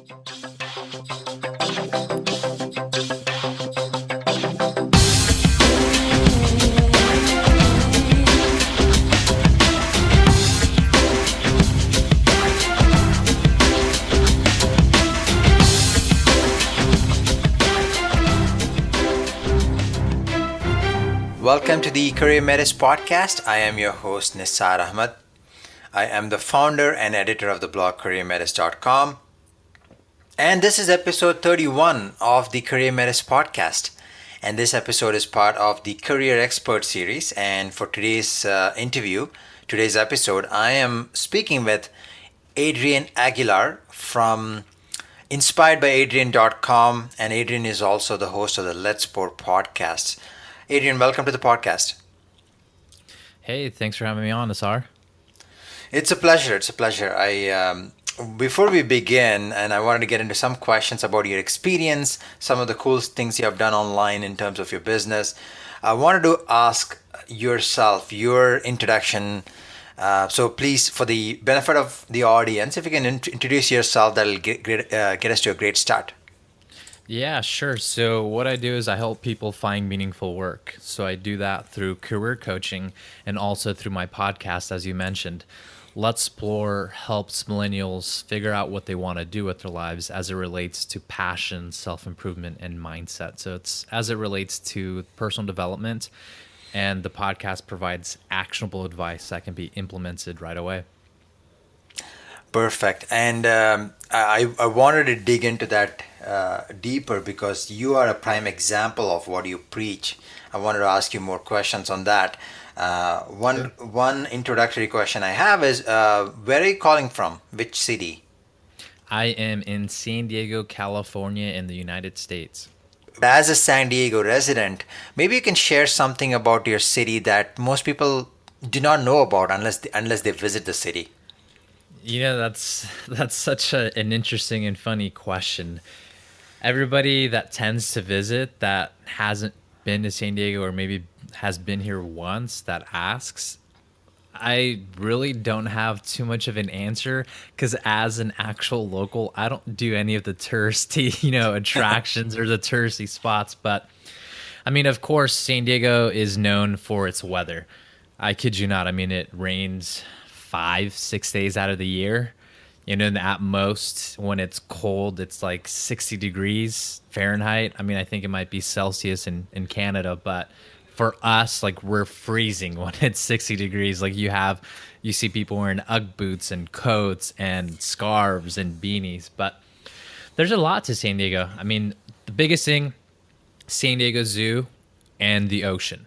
Welcome to the CareerMetis Podcast. I am your host, Nisar Ahmed. I am the founder and editor of the blog CareerMetis.com. And this is episode 31 of the CareerMetis Podcast. And this episode is part of the Career Expert series. And for today's episode, I am speaking with Adrian Aguilar from inspiredbyadrian.com. And Adrian is also the host of the Letsplore Podcast. Adrian, welcome to the podcast. Hey, thanks for having me on, Asar. It's a pleasure. Before we begin, and I wanted to get into some questions about your experience, some of the cool things you have done online in terms of your business. I wanted to ask yourself, your introduction. So please, for the benefit of the audience, if you can introduce yourself, that'll get us to a great start. Yeah, sure. So what I do is I help people find meaningful work. So I do that through career coaching and also through my podcast, as you mentioned. Letsplore helps millennials figure out what they want to do with their lives as it relates to passion, self-improvement, and mindset. So it's as it relates to personal development, and the podcast provides actionable advice that can be implemented right away. Perfect. And I wanted to dig into that deeper because you are a prime example of what you preach. I wanted to ask you more questions on that. One introductory question I have is, where are you calling from? Which city? I am in San Diego, California, in the United States. As a San Diego resident, maybe you can share something about your city that most people do not know about unless they visit the city. You know, that's such an interesting and funny question. Everybody that tends to visit that hasn't been to San Diego or maybe has been here once that asks, I really don't have too much of an answer because as an actual local, I don't do any of the touristy, attractions or the touristy spots. But I mean, of course, San Diego is known for its weather. I kid you not. I mean, it rains 5-6 days out of the year, and at most when it's cold it's like 60 degrees Fahrenheit. I mean, I think it might be Celsius in Canada, but for us, like, we're freezing when it's 60 degrees. Like, you see people wearing Ugg boots and coats and scarves and beanies. But there's a lot to San Diego. I mean, the biggest thing, San Diego Zoo and the ocean.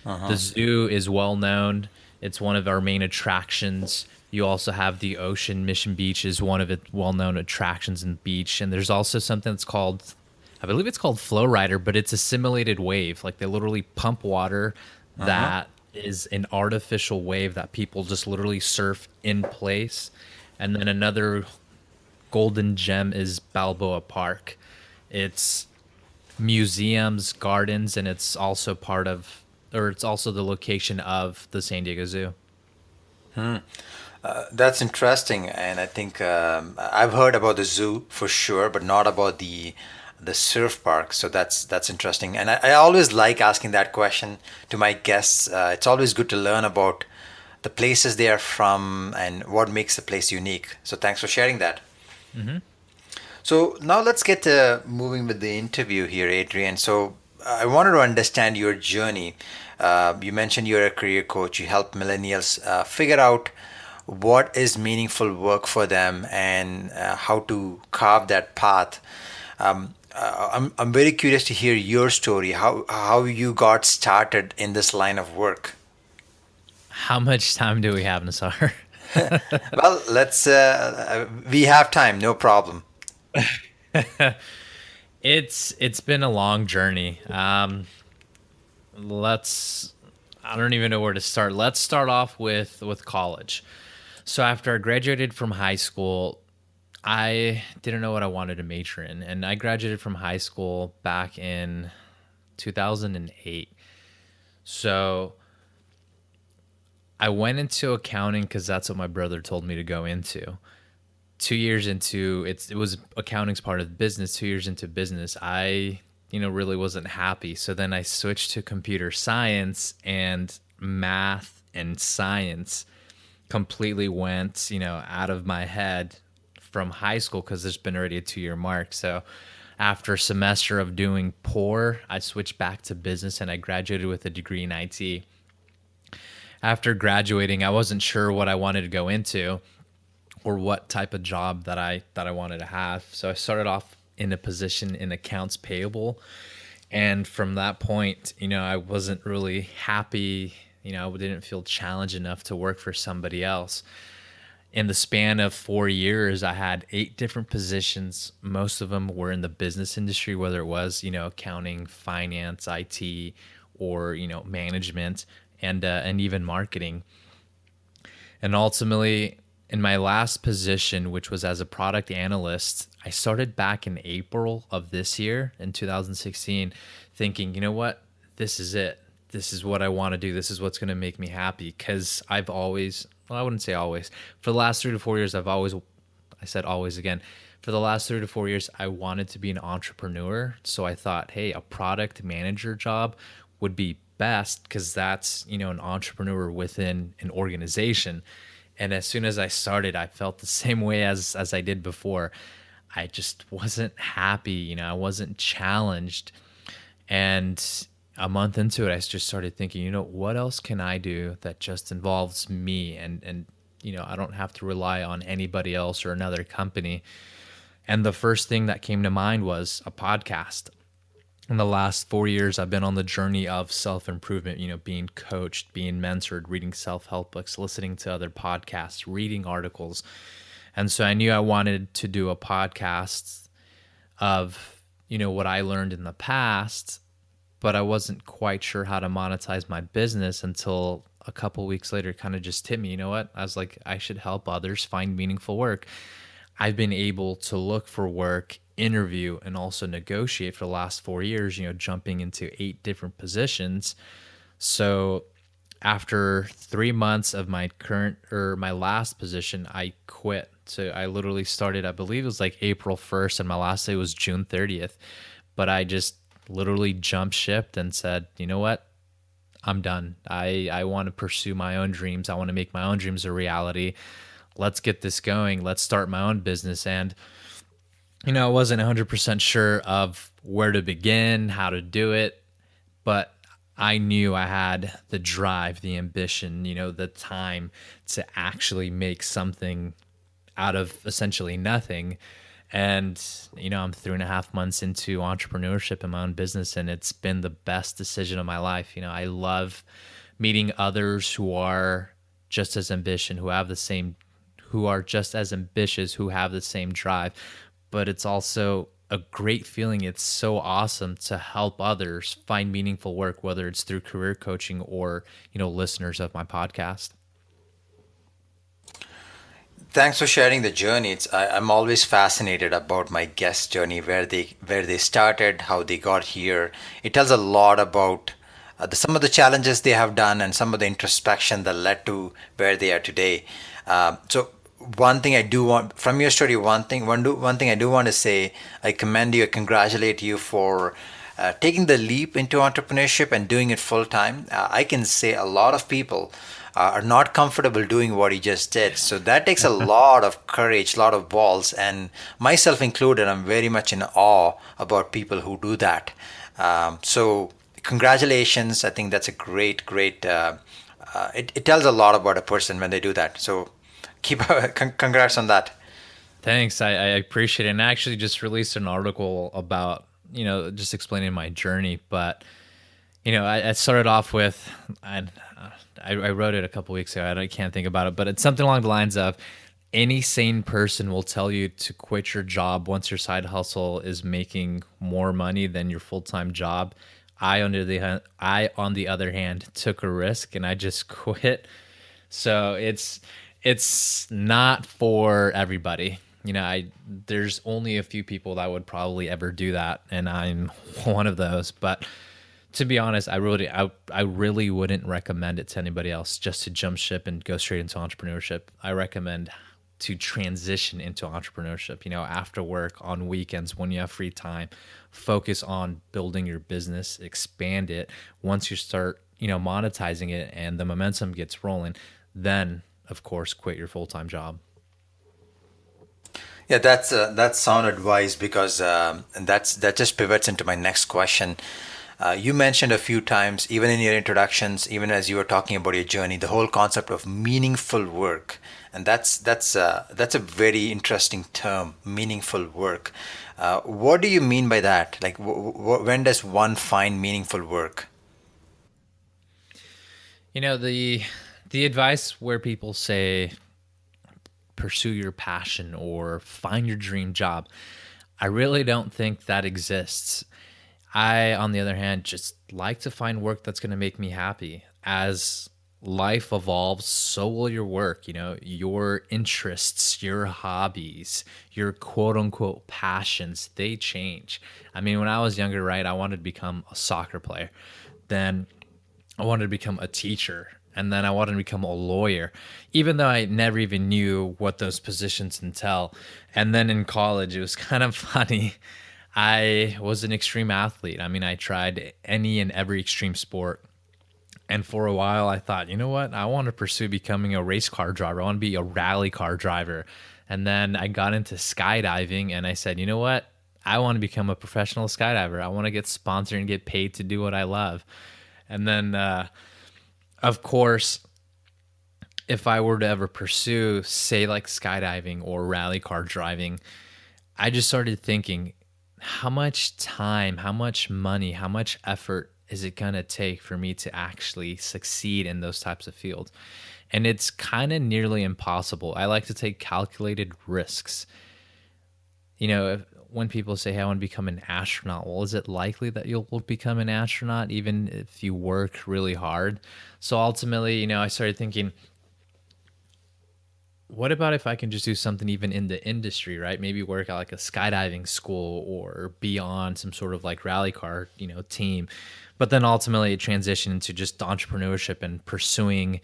The zoo is well known. It's one of our main attractions. You also have the ocean. Mission Beach is one of its well-known attractions and beach. And there's also something that's called, I believe it's called Flow Rider, but it's a simulated wave. Like, they literally pump water that is an artificial wave that people just literally surf in place. And then another golden gem is Balboa Park. It's museums, gardens, and it's also it's also the location of the San Diego Zoo. That's interesting, and I think I've heard about the zoo for sure, but not about the surf park. So that's interesting, and I always like asking that question to my guests. It's always good to learn about the places they are from and what makes the place unique. So thanks for sharing that. Mm-hmm. So now let's get moving with the interview here, Adrian. So I wanted to understand your journey. You mentioned you're a career coach. You help millennials figure out what is meaningful work for them and how to carve that path. I'm very curious to hear your story, how you got started in this line of work. How much time do we have, Nassar? Well, let's. We have time, no problem. It's been a long journey. I don't even know where to start. Let's start off with college. So after I graduated from high school, I didn't know what I wanted to major in, and I graduated from high school back in 2008. So I went into accounting because that's what my brother told me to go into. 2 years into it was accounting's part of the business. 2 years into business, I really wasn't happy. So then I switched to computer science, and math and science completely went out of my head from high school, because there's been already a 2-year mark. So after a semester of doing poor, I switched back to business, and I graduated with a degree in IT. After graduating, I wasn't sure what I wanted to go into or what type of job that I wanted to have. So I started off in a position in accounts payable. And from that point, I wasn't really happy. I didn't feel challenged enough to work for somebody else. In the span of 4 years, I had 8 different positions. Most of them were in the business industry, whether it was, accounting, finance, IT, or, management, and even marketing. And ultimately, in my last position, which was as a product analyst, I started back in April of this year, in 2016, thinking, you know what, this is it. This is what I want to do. This is what's going to make me happy. Because I've always, well, I wouldn't say always, for the last 3 to 4 years, I said always again, for the last 3 to 4 years, I wanted to be an entrepreneur. So I thought, hey, a product manager job would be best, because that's, an entrepreneur within an organization. And as soon as I started, I felt the same way as I did before. I just wasn't happy, I wasn't challenged. And a month into it, I just started thinking, what else can I do that just involves me, and I don't have to rely on anybody else or another company. And the first thing that came to mind was a podcast. In the last 4 years, I've been on the journey of self-improvement, being coached, being mentored, reading self-help books, listening to other podcasts, reading articles. And so I knew I wanted to do a podcast of, what I learned in the past, but I wasn't quite sure how to monetize my business until a couple weeks later. It kind of just hit me. You know what? I was like, I should help others find meaningful work. I've been able to look for work, interview, and also negotiate for the last 4 years, jumping into 8 different positions. So after 3 months of my last position, I quit. So I literally started, I believe it was like April 1st, and my last day was June 30th. But I just literally jumped ship and said, you know what? I'm done. I want to pursue my own dreams. I want to make my own dreams a reality. Let's get this going. Let's start my own business. And, I wasn't 100% sure of where to begin, how to do it, but I knew I had the drive, the ambition, the time to actually make something out of essentially nothing. And, I'm 3.5 months into entrepreneurship in my own business, and it's been the best decision of my life. I love meeting others who are just as ambitious, who have the same drive. But it's also a great feeling. It's so awesome to help others find meaningful work, whether it's through career coaching or, listeners of my podcast. Thanks for sharing the journey. I'm always fascinated about my guest's journey, where they started, how they got here. It tells a lot about some of the challenges they have done and some of the introspection that led to where they are today. So one thing I do want from your story, one thing I do want to say, I commend you, I congratulate you for taking the leap into entrepreneurship and doing it full time. I can say a lot of people are not comfortable doing what he just did. So that takes a lot of courage, a lot of balls, and myself included, I'm very much in awe about people who do that. So congratulations. I think that's a great, it tells a lot about a person when they do that. So congrats on that. Thanks. I appreciate it. And I actually just released an article about, just explaining my journey. But, I started off with, I wrote it a couple weeks ago. I can't think about it, but it's something along the lines of, any sane person will tell you to quit your job once your side hustle is making more money than your full-time job. I, on the other hand, took a risk and I just quit. So it's not for everybody. There's only a few people that would probably ever do that, and I'm one of those. But to be honest, I really wouldn't recommend it to anybody else just to jump ship and go straight into entrepreneurship. I recommend to transition into entrepreneurship. After work, on weekends, when you have free time, focus on building your business, expand it. Once you start, monetizing it and the momentum gets rolling, then of course, quit your full-time job. Yeah, that's sound advice because and that just pivots into my next question. You mentioned a few times, even in your introductions, even as you were talking about your journey, the whole concept of meaningful work, and that's a very interesting term, meaningful work. What do you mean by that? Like, when does one find meaningful work? The advice where people say pursue your passion or find your dream job, I really don't think that exists. I, on the other hand, just like to find work that's going to make me happy. As life evolves, so will your work, your interests, your hobbies, your quote unquote passions, they change. I mean, when I was younger, right, I wanted to become a soccer player. Then I wanted to become a teacher. And then I wanted to become a lawyer, even though I never even knew what those positions entail. And then in college, it was kind of funny. I was an extreme athlete. I mean, I tried any and every extreme sport. And for a while, I thought, you know what? I want to pursue becoming a race car driver. I want to be a rally car driver. And then I got into skydiving and I said, you know what? I want to become a professional skydiver. I want to get sponsored and get paid to do what I love. And then, of course, if I were to ever pursue, say, like skydiving or rally car driving, I just started thinking, how much time, how much money, how much effort is it going to take for me to actually succeed in those types of fields? And it's kind of nearly impossible. I like to take calculated risks. When people say, hey, I want to become an astronaut, well, is it likely that you'll become an astronaut even if you work really hard? So ultimately, I started thinking, what about if I can just do something even in the industry, right? Maybe work at like a skydiving school or be on some sort of like rally car, team. But then ultimately it transitioned into just entrepreneurship and pursuing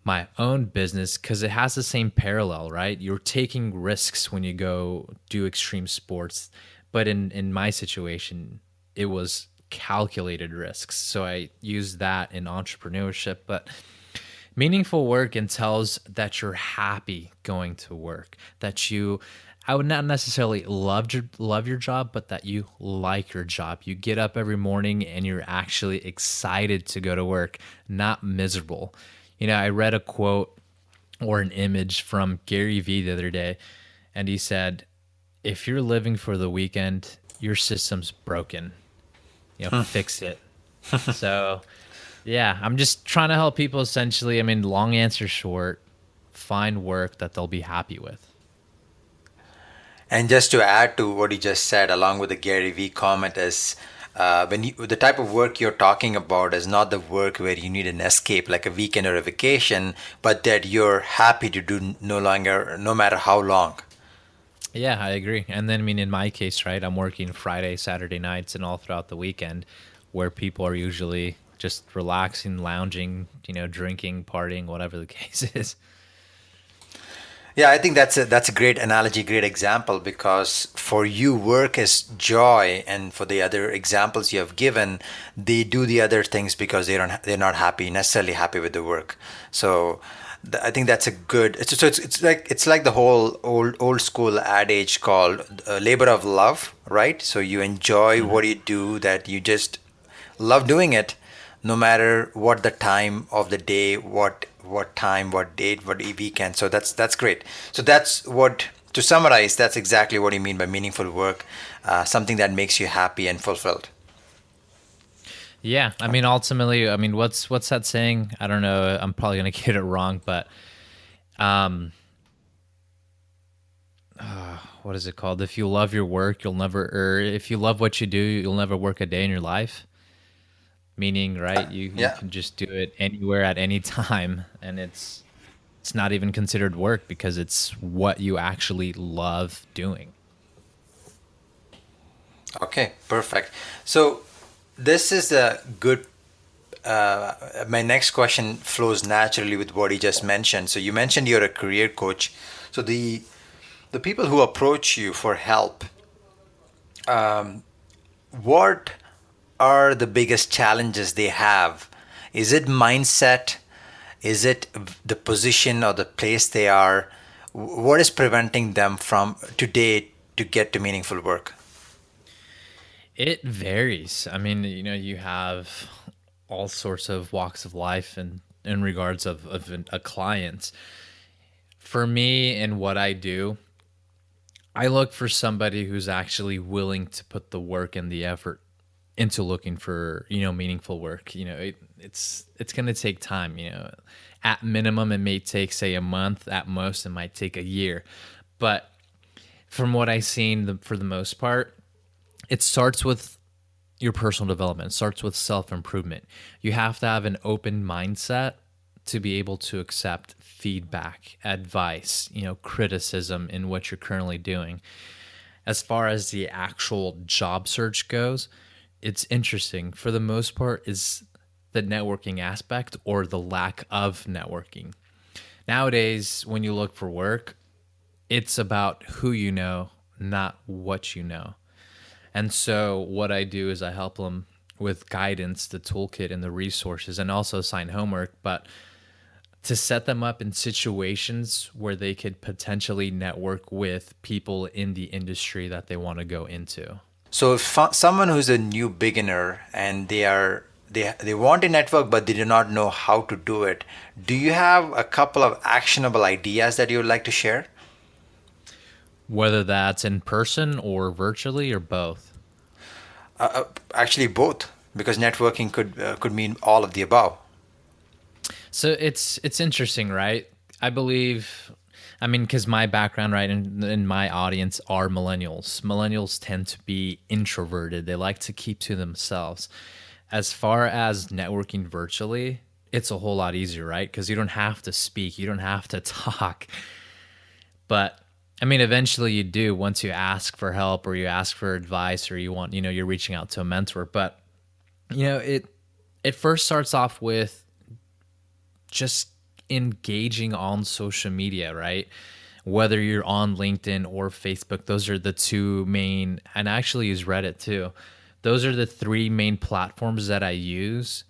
my own business because it has the same parallel, right? You're taking risks when you go do extreme sports. But in my situation, it was calculated risks. So I use that in entrepreneurship. But meaningful work entails that you're happy going to work, that I would not necessarily love your job, but that you like your job. You get up every morning and you're actually excited to go to work, not miserable. I read a quote or an image from Gary Vee the other day, and he said, if you're living for the weekend, your system's broken. Fix it. So, yeah, I'm just trying to help people essentially. I mean, long answer short, find work that they'll be happy with. And just to add to what he just said, along with the Gary Vee comment, is the type of work you're talking about is not the work where you need an escape, like a weekend or a vacation, but that you're happy to do no matter how long. Yeah, I agree. And then, I mean, in my case, right, I'm working Friday, Saturday nights, and all throughout the weekend, where people are usually just relaxing, lounging, drinking, partying, whatever the case is. Yeah, I think that's a great analogy, great example, because for you, work is joy, and for the other examples you have given, they do the other things because they're not necessarily happy with the work. So I think that's a good. It's like the whole old school adage called labor of love, right? So you enjoy what you do, that you just love doing it, no matter what the time of the day, what time, what date, what weekend. So that's great. So to summarize, that's exactly what you mean by meaningful work, something that makes you happy and fulfilled. Yeah, I mean, ultimately, I mean, what's that saying? I don't know. I'm probably gonna get it wrong, but what is it called? If you love your work, or if you love what you do, you'll never work a day in your life. Meaning, right, you can just do it anywhere at any time, and it's not even considered work because it's what you actually love doing. Okay, perfect. So this is a good. My next question flows naturally with what he just mentioned. So you mentioned you're a career coach. So the people who approach you for help, what are the biggest challenges they have? Is it mindset? Is it the position or the place they are? What is preventing them from today to get to meaningful work? It varies. I mean, you have all sorts of walks of life and in regards of a client. For me and what I do, I look for somebody who's actually willing to put the work and the effort into looking for, meaningful work. It's going to take time. At minimum, it may take, say, a month. At most, it might take a year. But from what I've seen, for the most part, it starts with your personal development. It starts with self-improvement. You have to have an open mindset to be able to accept feedback, advice, criticism in what you're currently doing. As far as the actual job search goes, it's interesting. For the most part, is the networking aspect or the lack of networking. Nowadays, when you look for work, it's about who you know, not what you know. And so what I do is I help them with guidance, the toolkit, and the resources, and also assign homework, but to set them up in situations where they could potentially network with people in the industry that they want to go into. So if someone who's a new beginner and they want a network but they do not know how to do it, do you have a couple of actionable ideas that you would like to share? Whether that's in person or virtually or both? Actually, both, because networking could mean all of the above. So it's interesting, right? I believe, because my background, right, and my audience are millennials. Millennials tend to be introverted. They like to keep to themselves. As far as networking virtually, it's a whole lot easier, right? Because you don't have to speak. You don't have to talk. But eventually you do once you ask for help or you ask for advice or you want, you're reaching out to a mentor. But, it first starts off with just engaging on social media, right? Whether you're on LinkedIn or Facebook, those are the two main, and I actually use Reddit too. Those are the three main platforms that I use.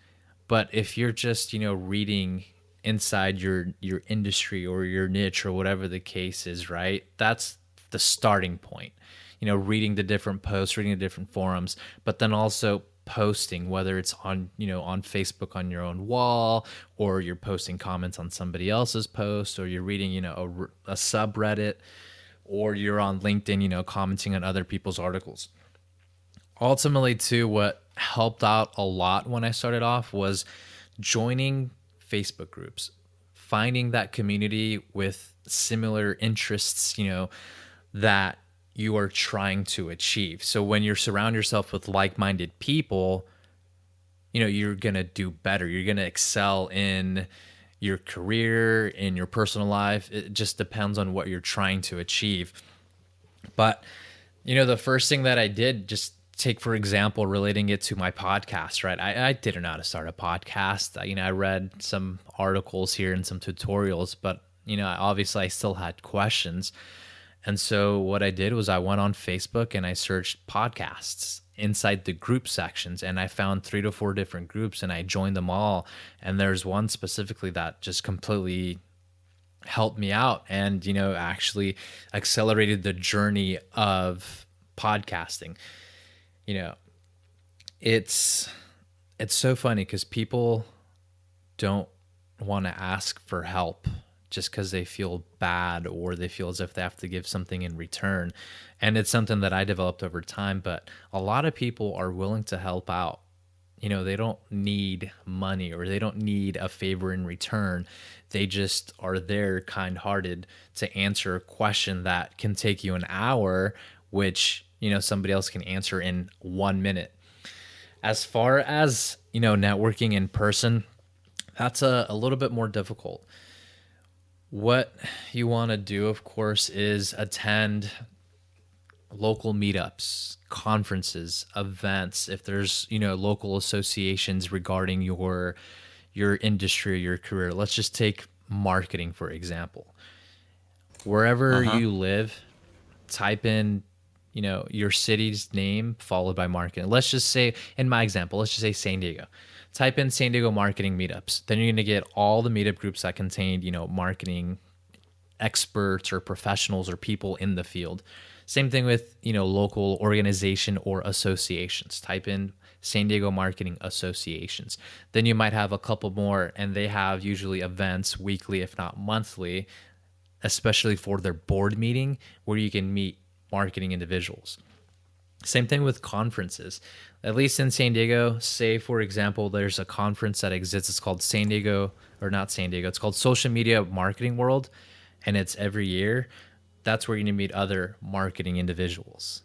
But if you're just, reading inside your industry or your niche or whatever the case is, right? That's the starting point. Reading the different posts, reading the different forums, but then also posting, whether it's on, on Facebook on your own wall, or you're posting comments on somebody else's post, or you're reading, a subreddit, or you're on LinkedIn, commenting on other people's articles. Ultimately, too, what helped out a lot when I started off was joining Facebook groups, finding that community with similar interests, that you are trying to achieve. So when you surround yourself with like-minded people, you're going to do better. You're going to excel in your career, in your personal life. It just depends on what you're trying to achieve. But, the first thing that I did, just take, for example, relating it to my podcast, right? I didn't know how to start a podcast. I read some articles here and some tutorials, but, obviously I still had questions. And so what I did was I went on Facebook and I searched podcasts inside the group sections, and I found 3 to 4 different groups and I joined them all. And there's one specifically that just completely helped me out and, actually accelerated the journey of podcasting. It's so funny because people don't want to ask for help just because they feel bad or they feel as if they have to give something in return. And it's something that I developed over time, but a lot of people are willing to help out. They don't need money or they don't need a favor in return. They just are there kind-hearted to answer a question that can take you an hour, which, somebody else can answer in 1 minute. As far as, networking in person, that's a little bit more difficult. What you want to do, of course, is attend local meetups, conferences, events. If there's, local associations regarding your industry, your career. Let's just take marketing, for example. Wherever Uh-huh. you live, type in, your city's name followed by marketing. Let's just say, in my example, let's just say San Diego. Type in San Diego marketing meetups. Then you're going to get all the meetup groups that contain, marketing experts or professionals or people in the field. Same thing with, local organization or associations. Type in San Diego Marketing Associations. Then you might have a couple more, and they have usually events weekly, if not monthly, especially for their board meeting where you can meet marketing individuals. Same thing with conferences. At least in San Diego, say for example, there's a conference that exists. It's called San Diego, or not San Diego. It's called Social Media Marketing World, and it's every year. That's where you're going to meet other marketing individuals.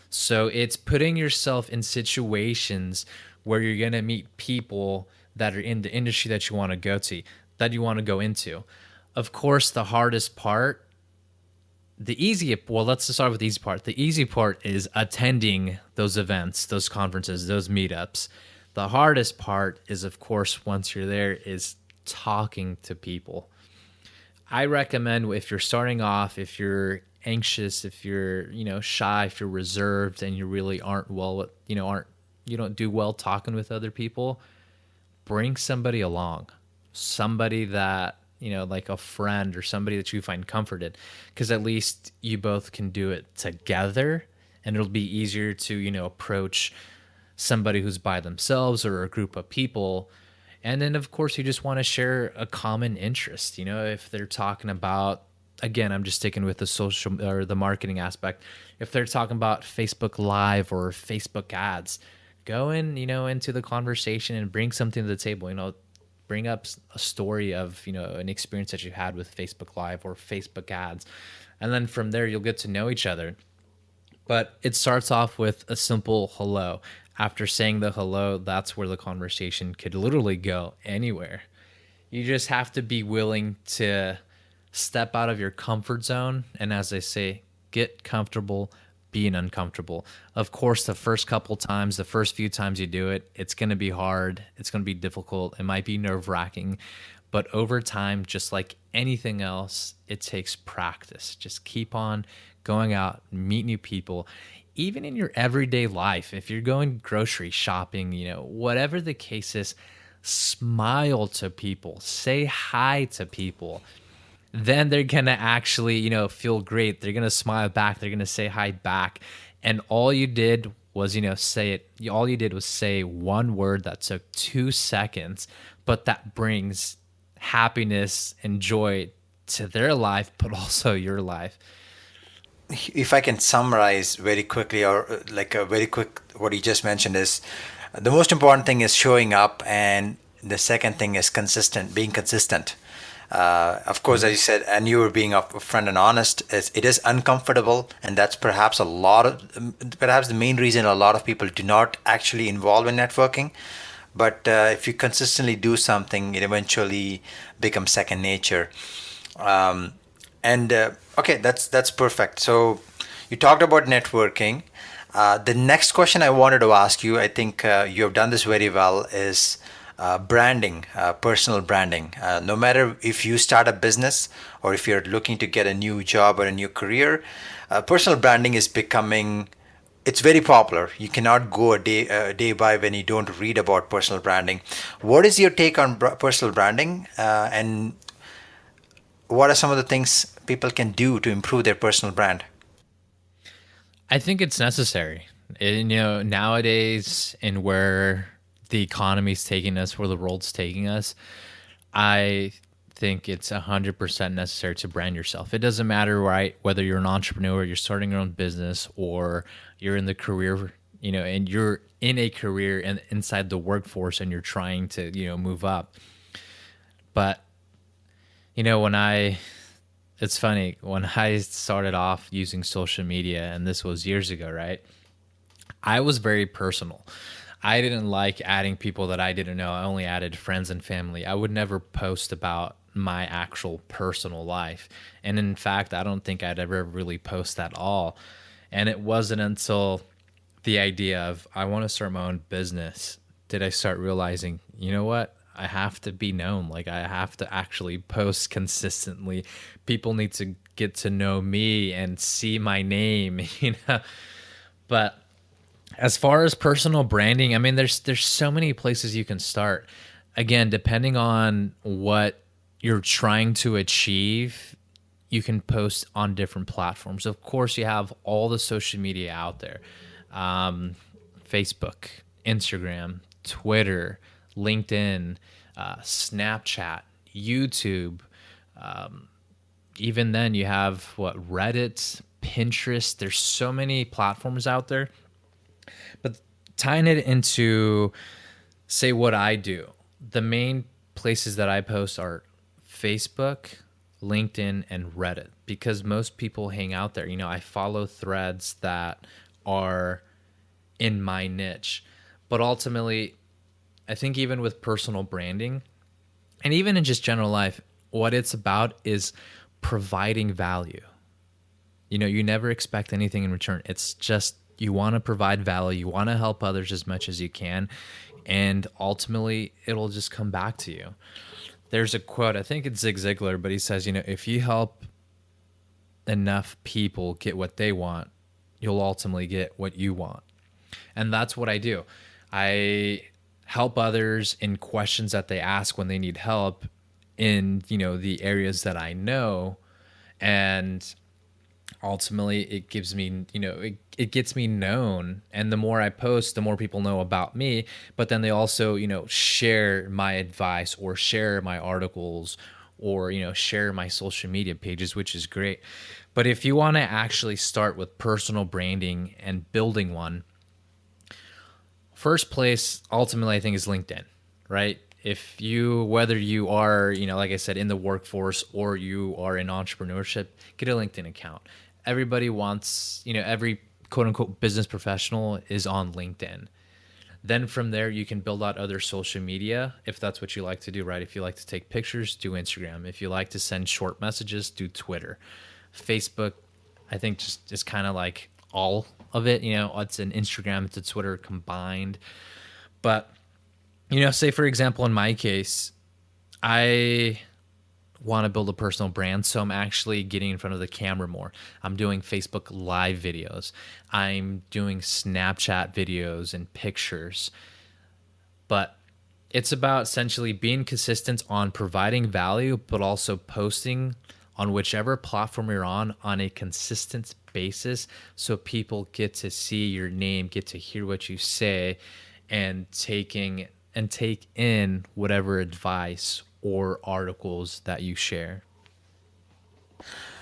So it's putting yourself in situations where you're going to meet people that are in the industry that you want to go to, that you want to go into. Of course, the hardest part, let's just start with the easy part. The easy part is attending those events, those conferences, those meetups. The hardest part is, of course, once you're there, is talking to people. I recommend, if you're starting off, if you're anxious, if you're, shy, if you're reserved and you really you don't do well talking with other people, bring somebody along, somebody that, like a friend or somebody that you find comforted, because at least you both can do it together, and it'll be easier to, approach somebody who's by themselves or a group of people. And then, of course, you just want to share a common interest. If they're talking about, again, I'm just sticking with the social or the marketing aspect. If they're talking about Facebook Live or Facebook ads, go in, into the conversation and bring something to the table. Bring up a story of, an experience that you had with Facebook Live or Facebook ads. And then from there, you'll get to know each other. But it starts off with a simple hello. After saying the hello, that's where the conversation could literally go anywhere. You just have to be willing to step out of your comfort zone. And as I say, get comfortable being uncomfortable. Of course, the first few times you do it, it's going to be hard. It's going to be difficult. It might be nerve-wracking. But over time, just like anything else, it takes practice. Just keep on going out, meet new people. Even in your everyday life, if you're going grocery shopping, whatever the case is, smile to people, say hi to people. Then they're going to actually, feel great. They're going to smile back. They're going to say hi back. And all you did was, say it. All you did was say one word that took 2 seconds, but that brings happiness and joy to their life, but also your life. If I can summarize very quickly, or like a very quick, what you just mentioned is the most important thing is showing up, and the second thing is being consistent. Of course, as you said, and you were being upfront and honest, it is uncomfortable, and that's perhaps perhaps the main reason a lot of people do not actually involve in networking. But if you consistently do something, it eventually becomes second nature. Okay, that's perfect. So you talked about networking. The next question I wanted to ask you, I think you have done this very well, is branding, personal branding. No matter if you start a business or if you're looking to get a new job or a new career, personal branding is becoming, it's very popular. You cannot go a day by when you don't read about personal branding. What is your take on personal branding, and what are some of the things people can do to improve their personal brand? I think it's necessary. Nowadays, and where the economy's taking us, where the world's taking us, I think it's 100% necessary to brand yourself. It doesn't matter, right, whether you're an entrepreneur, you're starting your own business, or you're in the career, and you're in a career and inside the workforce and you're trying to, move up. But, it's funny, when I started off using social media, and this was years ago, right, I was very personal. I didn't like adding people that I didn't know. I only added friends and family. I would never post about my actual personal life. And in fact, I don't think I'd ever really post at all. And it wasn't until the idea of, I want to start my own business, did I start realizing, you know what? I have to be known. Like I have to actually post consistently. People need to get to know me and see my name, But as far as personal branding, I mean, there's so many places you can start. Again, depending on what you're trying to achieve, you can post on different platforms. Of course, you have all the social media out there. Facebook, Instagram, Twitter, LinkedIn, Snapchat, YouTube. Even then, you have Reddit, Pinterest. There's so many platforms out there. But tying it into, say, what I do, the main places that I post are Facebook, LinkedIn, and Reddit, because most people hang out there. I follow threads that are in my niche. But ultimately, I think even with personal branding and even in just general life, what it's about is providing value. You never expect anything in return. It's just you want to provide value. You want to help others as much as you can. And ultimately, it'll just come back to you. There's a quote, I think it's Zig Ziglar, but he says, if you help enough people get what they want, you'll ultimately get what you want. And that's what I do. I help others in questions that they ask when they need help in, the areas that I know. And ultimately it gives me, it gets me known. And the more I post, the more people know about me. But then they also, share my advice or share my articles or, share my social media pages, which is great. But if you want to actually start with personal branding and building one, first place, ultimately, I think is LinkedIn, right? Whether you are, like I said, in the workforce or you are in entrepreneurship, get a LinkedIn account. Everybody wants, every quote unquote business professional is on LinkedIn. Then from there, you can build out other social media if that's what you like to do, right? If you like to take pictures, do Instagram. If you like to send short messages, do Twitter. Facebook, I think just is kind of like all of it. It's an Instagram, it's a Twitter combined. But, say for example, in my case, I want to build a personal brand. So I'm actually getting in front of the camera more. I'm doing Facebook Live videos. I'm doing Snapchat videos and pictures. But it's about essentially being consistent on providing value, but also posting on whichever platform you're on a consistent basis, so people get to see your name, get to hear what you say, and take in whatever advice or articles that you share.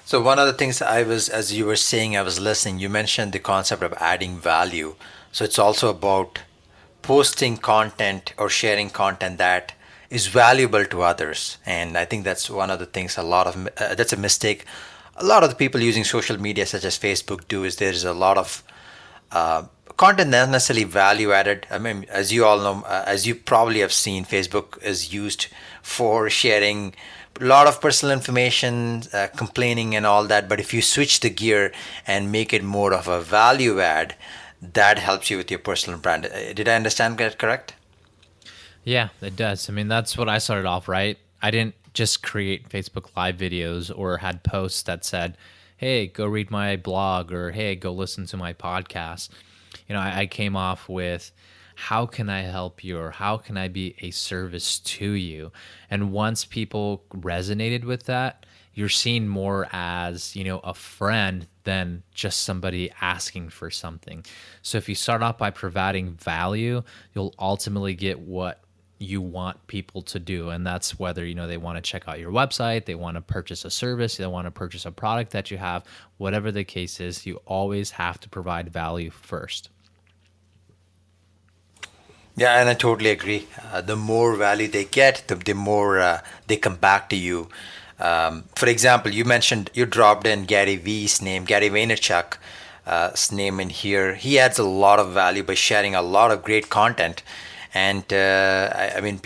So one of the things as you were saying, I was listening, you mentioned the concept of adding value. So it's also about posting content or sharing content that is valuable to others. And I think that's one of the things that's a mistake a lot of the people using social media such as Facebook do, is there's a lot of content not necessarily value added. I mean, as you all know, as you probably have seen, Facebook is used for sharing a lot of personal information, complaining and all that. But if you switch the gear and make it more of a value add, that helps you with your personal brand. Did I understand that correct? Yeah, it does. I mean, that's what I started off, right? I didn't just create Facebook Live videos or had posts that said, hey, go read my blog, or hey, go listen to my podcast. You know, I came off with, how can I help you, or how can I be a service to you? And once people resonated with that, you're seen more as, you know, a friend than just somebody asking for something. So if you start off by providing value, you'll ultimately get what you want people to do. And that's whether, you know, they want to check out your website, they want to purchase a service, they want to purchase a product that you have, whatever the case is, you always have to provide value first. Yeah, and I totally agree. The more value they get, the more they come back to you. For example, you dropped in Gary V's name, Gary Vaynerchuk's name in here. He adds a lot of value by sharing a lot of great content. And I mean,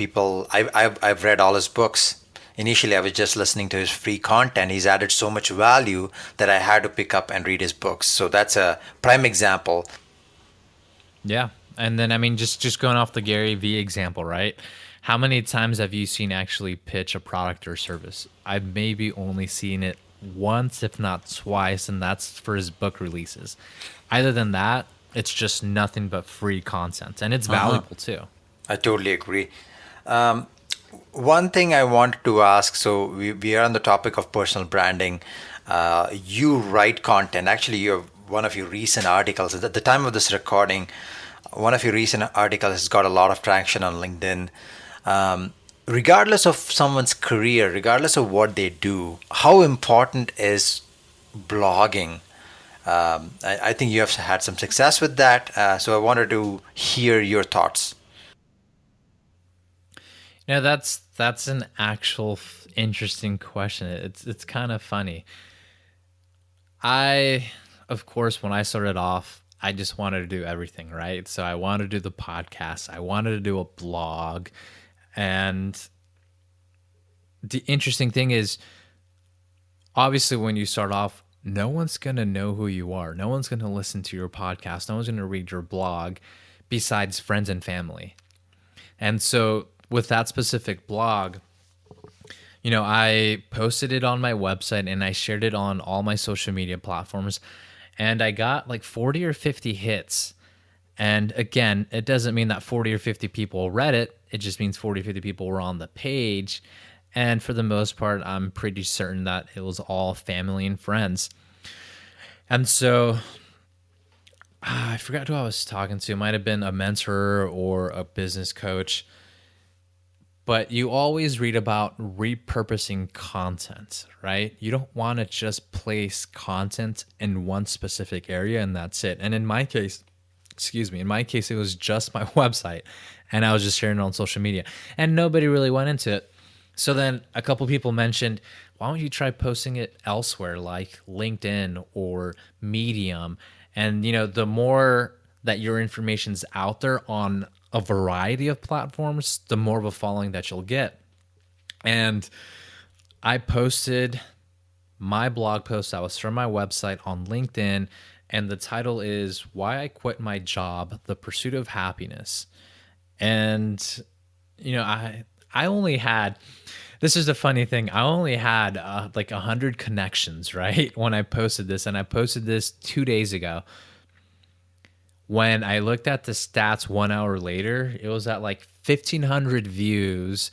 I've read all his books. Initially, I was just listening to his free content. He's added so much value that I had to pick up and read his books. So that's a prime example. Yeah. And then, I mean, just going off the Gary V example, right? How many times have you seen actually pitch a product or service? I've maybe only seen it once, if not twice, and that's for his book releases. Other than that, it's just nothing but free content, and it's valuable too. I totally agree. Um, One thing I wanted to ask, so we are on the topic of personal branding. You write content. Actually, you have one of your recent articles. At the time of this recording, one of your recent articles has got a lot of traction on LinkedIn. Regardless of someone's career, regardless of what they do, how important is blogging? I think you have had some success with that. So I wanted to hear your thoughts. Yeah, that's an actual interesting question. It's kind of funny. Of course, when I started off, I just wanted to do everything, right? So I wanted to do the podcast, I wanted to do a blog, and the interesting thing is, obviously, when you start off, no one's gonna know who you are. No one's gonna listen to your podcast. No one's gonna read your blog, besides friends and family. And so, with that specific blog, I posted it on my website and I shared it on all my social media platforms, and I got like 40 or 50 hits. And again, it doesn't mean that 40 or 50 people read it. It just means 40 or 50 people were on the page. And for the most part, I'm pretty certain that it was all family and friends. And so I forgot who I was talking to. It might have been a mentor or a business coach. But you always read about repurposing content, right? You don't want to just place content in one specific area and that's it. And in my case, it was just my website and I was just sharing it on social media and nobody really went into it. So then a couple people mentioned, why don't you try posting it elsewhere like LinkedIn or Medium? And, the more that your information's out there on a variety of platforms, the more of a following that you'll get. And I posted my blog post that was from my website on LinkedIn, and the title is Why I Quit My Job, The Pursuit of Happiness. And, I only had, this is the funny thing, I only had like 100 connections, right? When I posted this, and I posted this 2 days ago. When I looked at the stats 1 hour later, it was at like 1,500 views,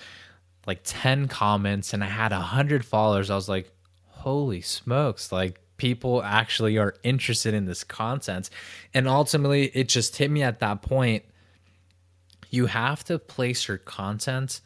like 10 comments, and I had 100 followers. I was like, holy smokes, like people actually are interested in this content. And ultimately, it just hit me at that point. You have to place your content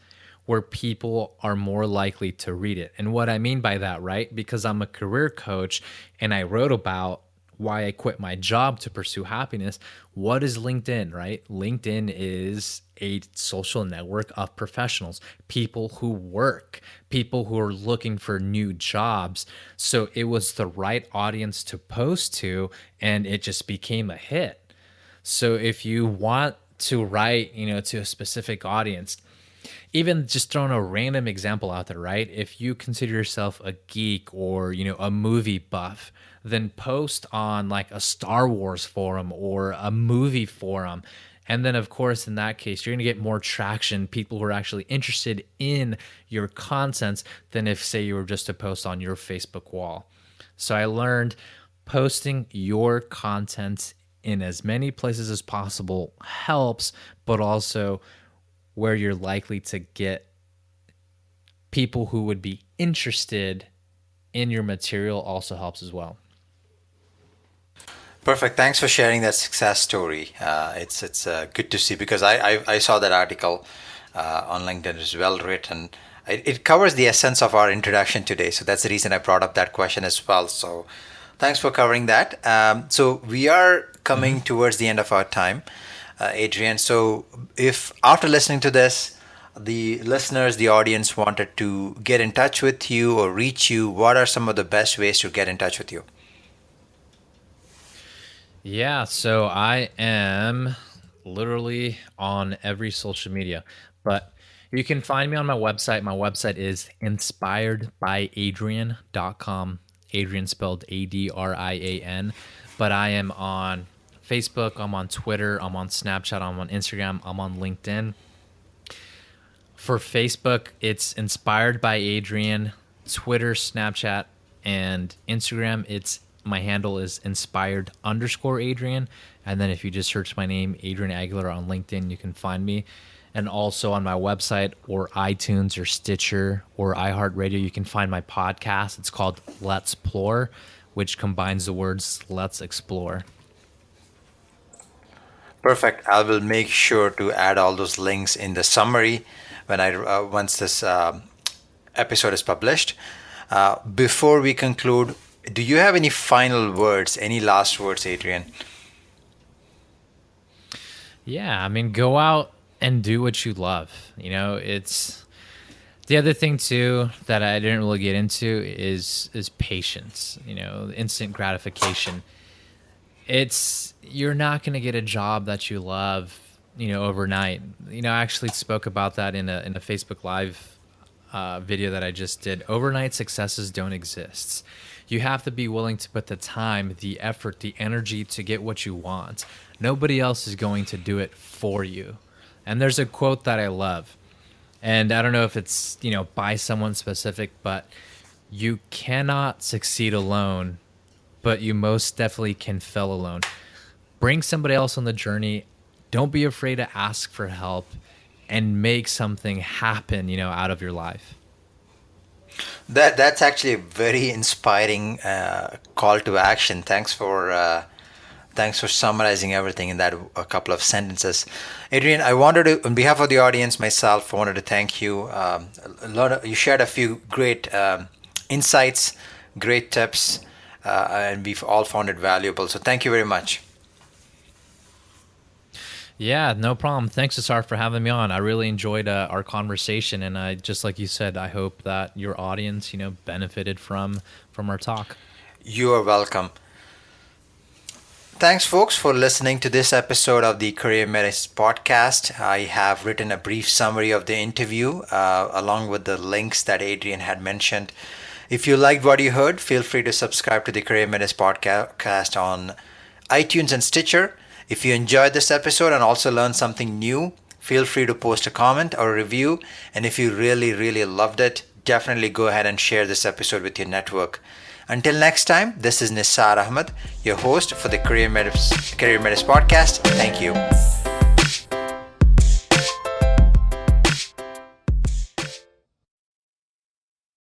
where people are more likely to read it. And what I mean by that, right? Because I'm a career coach and I wrote about why I quit my job to pursue happiness. What is LinkedIn, right? LinkedIn is a social network of professionals, people who work, people who are looking for new jobs. So it was the right audience to post to, and it just became a hit. So if you want to write, to a specific audience, even just throwing a random example out there, right? If you consider yourself a geek or, a movie buff, then post on like a Star Wars forum or a movie forum. And then, of course, in that case, you're going to get more traction, people who are actually interested in your content than if, say, you were just to post on your Facebook wall. So I learned posting your content in as many places as possible helps, but also where you're likely to get people who would be interested in your material also helps as well. Perfect. Thanks for sharing that success story. It's good to see because I saw that article on LinkedIn. It's well written. It covers the essence of our introduction today. So that's the reason I brought up that question as well. So thanks for covering that. So we are coming towards the end of our time, Adrian. So if after listening to this, the listeners, the audience wanted to get in touch with you or reach you, what are some of the best ways to get in touch with you? Yeah, so I am literally on every social media, but you can find me on my website. My website is inspiredbyadrian.com. Adrian spelled Adrian. But I am on Facebook, I'm on Twitter, I'm on Snapchat, I'm on Instagram, I'm on LinkedIn. For Facebook, it's Inspired by Adrian. Twitter, Snapchat, and Instagram, my handle is inspired_Adrian. And then if you just search my name, Adrian Aguilar, on LinkedIn, you can find me. And also on my website or iTunes or Stitcher or iHeartRadio, you can find my podcast. It's called Letsplore, which combines the words let's explore. Perfect. I will make sure to add all those links in the summary when once this episode is published. Before we conclude, do you have any final words, any last words, Adrian? Yeah, I mean, go out and do what you love. It's the other thing too that I didn't really get into is patience. Instant gratification. You're not going to get a job that you love, overnight. I actually spoke about that in a Facebook Live video that I just did. Overnight successes don't exist. You have to be willing to put the time, the effort, the energy to get what you want. Nobody else is going to do it for you. And there's a quote that I love, and I don't know if it's, by someone specific, but you cannot succeed alone, but you most definitely can fail alone. Bring somebody else on the journey. Don't be afraid to ask for help and make something happen, out of your life. That's actually a very inspiring call to action. Thanks for summarizing everything in that a couple of sentences. Adrian, I wanted to, on behalf of the audience, myself, I wanted to thank you. You shared a few great insights, great tips, and we've all found it valuable. So thank you very much. Yeah, no problem. Thanks, Asar, for having me on. I really enjoyed our conversation, and I just like you said, I hope that your audience, benefited from our talk. You are welcome. Thanks, folks, for listening to this episode of the CareerMetis Podcast. I have written a brief summary of the interview along with the links that Adrian had mentioned. If you liked what you heard, feel free to subscribe to the CareerMetis Podcast on iTunes and Stitcher. If you enjoyed this episode and also learned something new, feel free to post a comment or a review. And if you really, really loved it, definitely go ahead and share this episode with your network. Until next time, this is Nisar Ahmed, your host for the CareerMetis Podcast. Thank you.